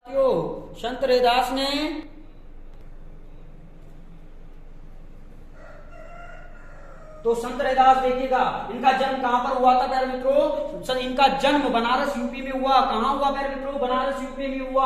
संत रैदास ने तो संत रैदास देखिएगा, इनका जन्म कहां पर हुआ था प्यारे मित्रों? इनका जन्म बनारस यूपी में हुआ। कहां हुआ प्यारे मित्रों? बनारस यूपी में हुआ।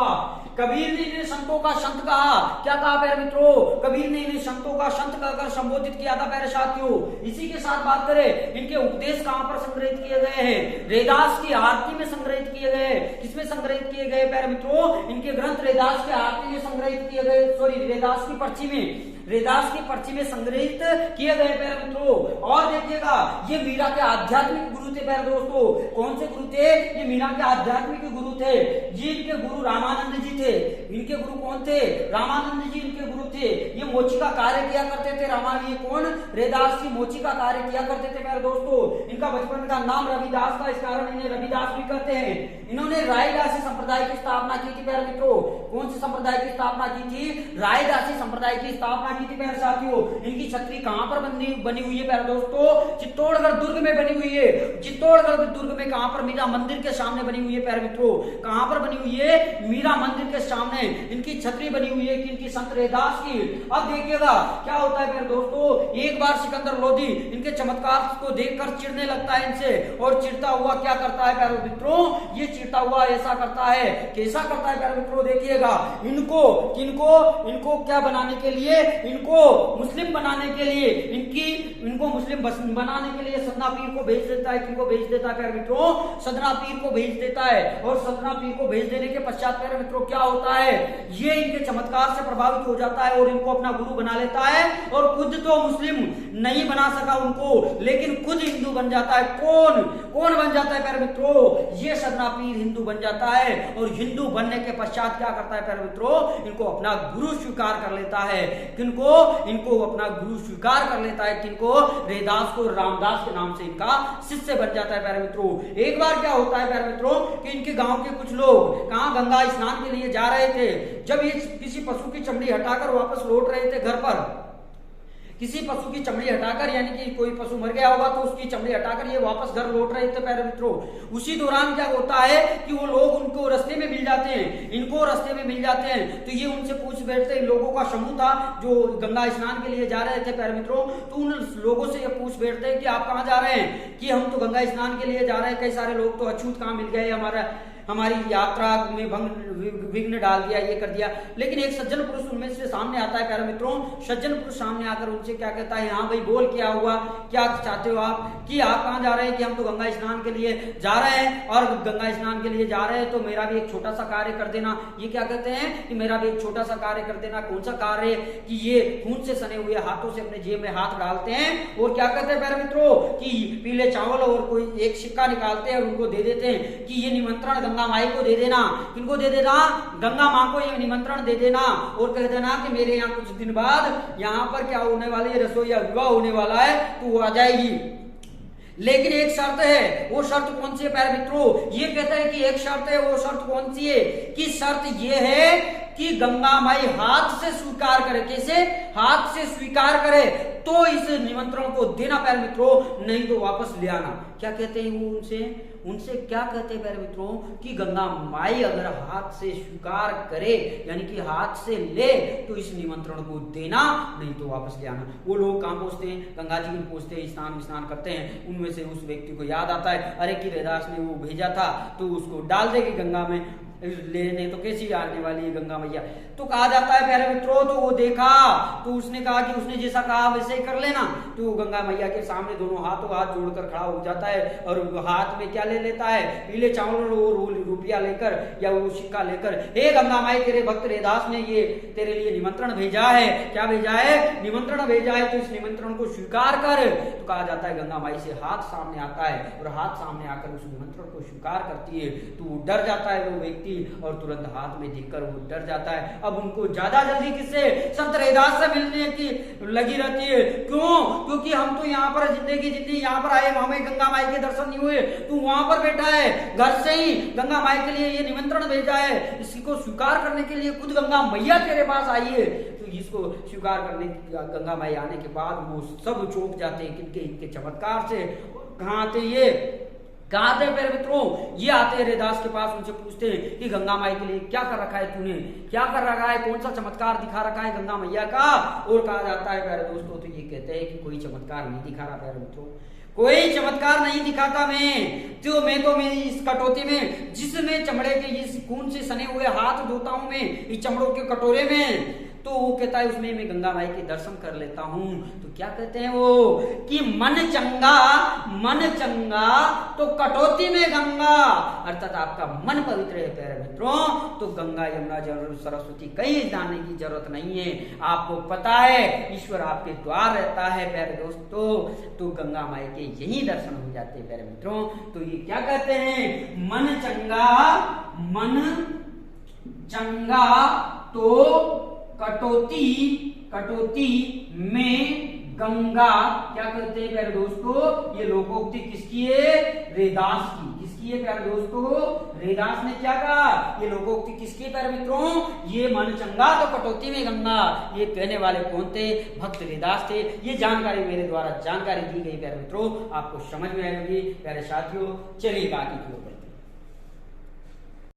कबीर ने इन्हें संतों का संत कहा। क्या कहा प्यारे मित्रों? कबीर ने इन्हें संतों का संत कहकर संबोधित किया था प्यारे साथियों। इसी के साथ बात करें, इनके उपदेश कहां पर संग्रहित किए गए हैं? रैदास की आरती में संग्रहित किए गए। किसमें संग्रहित किए गए प्यारे मित्रों? इनके ग्रंथ रैदास की आरती में संग्रहित किए गए, सॉरी रैदास की पर्ची में, रैदास की पर्ची में संग्रहित किए गए प्यारे मित्रों। और देखिएगा, ये मीरा के आध्यात्मिक गुरु थे प्यारे दोस्तों। कौन से गुरु थे? ये मीरा के आध्यात्मिक गुरु थे। जी इनके गुरु रामानंद जी थे। इनके गुरु कौन थे? रामानंद जी इनके गुरु थे। ये मोची का कार्य किया करते थे। ये कौन? रैदास जी मोची का कार्य किया करते थे प्यारे दोस्तों। इनका बचपन का नाम रविदास था, इस कारण इन्हें रविदास भी कहते हैं। इन्होंने रायदासी संप्रदाय की स्थापना की थी प्यारे मित्रों। कौन से संप्रदाय की स्थापना की थी? रायदासी संप्रदाय की स्थापना की थी प्यारे साथियों। इनकी छतरी कहां पर बनी हुई है प्यारे दोस्तों? चित्तौड़गढ़ दुर्ग में बनी हुई है। चित्तौड़गढ़ दुर्ग में कहां पर? मीरा मंदिर के सामने बनी हुई है प्यारे मित्रों। कहां पर बनी हुई है? मीरा मंदिर के सामने इनकी छतरी बनी हुई है, इनकी संत रैदास की। अब देखिएगा क्या होता है प्यारे दोस्तों, एक बार सिकंदर लोधी इनके चमत्कार को देखकर चिढ़ने लगता है इनसे, और चिढ़ता हुआ क्या करता है प्यारे मित्रों? ये चिढ़ता हुआ ऐसा करता है, कैसा करता है प्यारे मित्रों? देखिएगा, इनको क्या बनाने के लिए? इनको मुस्लिम बनाने के लिए, इनको मुस्लिम बनाने के लिए सदना पीर को भेज देता है। किनको भेज देता है प्यारे मित्रों? सदना पीर को भेज देता है। और सदना पीर को भेज देने के पश्चात प्यारे मित्रों क्या होता है? ये इनके चमत्कार से प्रभावित हो जाता है और इनको अपना गुरु बना लेता है। और खुद तो मुस्लिम नहीं बना सका उनको, लेकिन खुद हिंदू बन जाता है। कौन बन जाता है प्यारे मित्रों? ये सदना पीर हिंदू बन जाता है। और हिंदू बनने के पश्चात क्या करता है प्यारे मित्रों? इनको अपना गुरु स्वीकार कर लेता है। इनको अपना गुरु स्वीकार कर लेता है। किनको? रैदास को रामदास के नाम से इनका शिष्य बन जाता है प्यारे मित्रों। एक बार क्या होता है प्यारे मित्रों कि इनके गांव के कुछ लोग कहां गंगा स्नान के लिए जा रहे थे। जब ये किसी पशु की चमड़ी हटाकर वापस लौट रहे थे घर पर, किसी पशु की चमड़ी हटाकर, यानी कि कोई पशु मर गया होगा तो उसकी चमड़ी हटाकर ये वापस घर लौट रहे थे प्यारे मित्रों। उसी दौरान क्या होता है कि वो लोग उनको रास्ते में मिल जाते हैं, इनको रास्ते में मिल जाते हैं। तो ये उनसे पूछ बैठते हैं, लोगों का समूह था जो गंगा स्नान के लिए जा रहे थे प्यारे मित्रों। तो उन लोगों से ये पूछ बैठते हैं कि आप कहाँ जा रहे हैं? कि हम तो गंगा स्नान के लिए जा रहे हैं। कई सारे लोग तो अछूत कहाँ मिल गए, हमारी यात्रा में विघ्न डाल दिया, ये कर दिया। लेकिन एक सज्जन पुरुष उनमें से सामने आता है प्यारे मित्रों। सज्जन पुरुष सामने आकर उनसे क्या कहता है, हाँ भाई बोल, क्या हुआ, क्या चाहते हो आप? कि आप कहाँ जा रहे हैं? कि हम तो गंगा स्नान के लिए जा रहे हैं, और गंगा स्नान के लिए जा रहे हैं तो मेरा भी एक छोटा सा कार्य कर देना। ये क्या कहते हैं कि मेरा भी एक छोटा सा कार्य कर देना। कौन सा कार्य? कि ये खून से सने हुए हाथों से अपने जेब में हाथ डालते हैं और क्या कहते हैं प्यारे मित्रों कि पीले चावल और कोई एक सिक्का निकालते हैं और उनको दे देते हैं कि ये निमंत्रण गंगा माई को दे देना। किनको दे देना? गंगा मां को ये निमंत्रण दे देना और कह देना कि मेरे यहाँ कुछ दिन बाद यहाँ पर क्या होने वाली है, रसोई या विवाह होने वाला है, तो वो आ जाएगी। लेकिन एक शर्त है। वो शर्त कौन सी है प्यारे मित्रों? ये कहता है कि एक शर्त है। वो शर्त कौन सी है? कि शर्त ये है कि गंगा माई हाथ से स्वीकार करे। कैसे? हाथ से स्वीकार करे तो इस निमंत्रण को देना प्यारे मित्रों, नहीं तो वापस ले आना। क्या कहते हैं वो उनसे क्या कहते हैं प्यारे मित्रों कि गंगा माई अगर हाथ से स्वीकार करे, यानी कि हाथ से ले, तो इस निमंत्रण को देना, नहीं तो वापस ले आना। वो लोग कहां पहुंचते हैं? गंगा जी में पहुंचते हैं, स्नान करते हैं। उनमें से उस व्यक्ति को याद आता है, अरे कि रैदास ने वो भेजा था तो उसको डाल देगी गंगा में, लेने तो कैसी आने वाली है गंगा मैया। तो कहा जाता है प्यारे मित्रों, तो वो देखा तो उसने कहा कि उसने जैसा कहा वैसे ही कर लेना। तो गंगा मैया के सामने दोनों हाथों हाथ जोड़कर खड़ा हो जाता है और हाथ में क्या ले लेता है? पीले चावल और रुपया लेकर या वो सिक्का लेकर, हे गंगा माई तेरे भक्त रैदास ने ये तेरे लिए निमंत्रण भेजा है। क्या भेजा है? निमंत्रण भेजा है, तो इस निमंत्रण को स्वीकार कर। तो कहा जाता है गंगा माई से हाथ सामने आता है और हाथ सामने आकर उस निमंत्रण को स्वीकार करती है। तो वो डर जाता है वो व्यक्ति और तुरंत हाथ में देखकर वो डर जाता है। अब उनको ज्यादा जल्दी किससे? संत रैदास से मिलने की लगी रहती है। क्यों? क्योंकि हम तो यहाँ पर जिंदगी यहाँ पर आए, हमें गंगा माई के दर्शन नहीं हुए, तू वहां पर बैठा है, घर से ही गंगा माई के लिए ये निमंत्रण भेजा है, इसको स्वीकार करने के लिए खुद गंगा मैया तेरे पास आई है। तो इसको स्वीकार करने गंगा माई आने के बाद वो सब चौंक जाते हैं, इनके चमत्कार से। कहाँ आते ये? कहा आते हैं प्यारे मित्रों, ये आते हैं रैदास के पास, उनसे पूछते हैं कि गंगा माई के लिए क्या कर रखा है तूने, क्या कर रखा है, कौन सा चमत्कार दिखा रखा है गंगा मैया का। और कहा जाता है प्यारे दोस्तों, तो ये कहते हैं कि कोई चमत्कार नहीं दिखा रहा प्यारे मित्रों, कोई चमत्कार नहीं दिखाता मैं तो मेरी इस कटोती में जिसमें चमड़े के इस खून से सने हुए हाथ धोता हूं मैं इस चमड़ों के कटोरे में, तो वो कहता है उसमें मैं गंगा माई के दर्शन कर लेता हूं। तो क्या कहते हैं वो कि मन चंगा तो कटौती में गंगा, अर्थात आपका मन पवित्र है प्यारे मित्रों, तो गंगा यमुना जल सरस्वती कहीं जाने की जरूरत नहीं है। आपको पता है ईश्वर आपके द्वार रहता है प्यारे दोस्तों, तो गंगा माई के यही दर्शन हो जाते हैं प्यारे मित्रों। तो ये क्या कहते हैं, मन चंगा तो कटौती में गंगा, क्या कहते हैं प्यारे दोस्तों, ये लोकोक्ति किसकी है, रैदास की। किसकी है प्यारे दोस्तों, रैदास ने क्या कहा, ये लोकोक्ति किसकी है प्यारे मित्रों, ये मन चंगा तो कटौती में गंगा, ये कहने वाले कौन थे, भक्त रैदास थे। ये जानकारी मेरे द्वारा जानकारी दी गई प्यारे मित्रों, आपको समझ में आएगी प्यारे साथियों। चलिए बाकी की ओर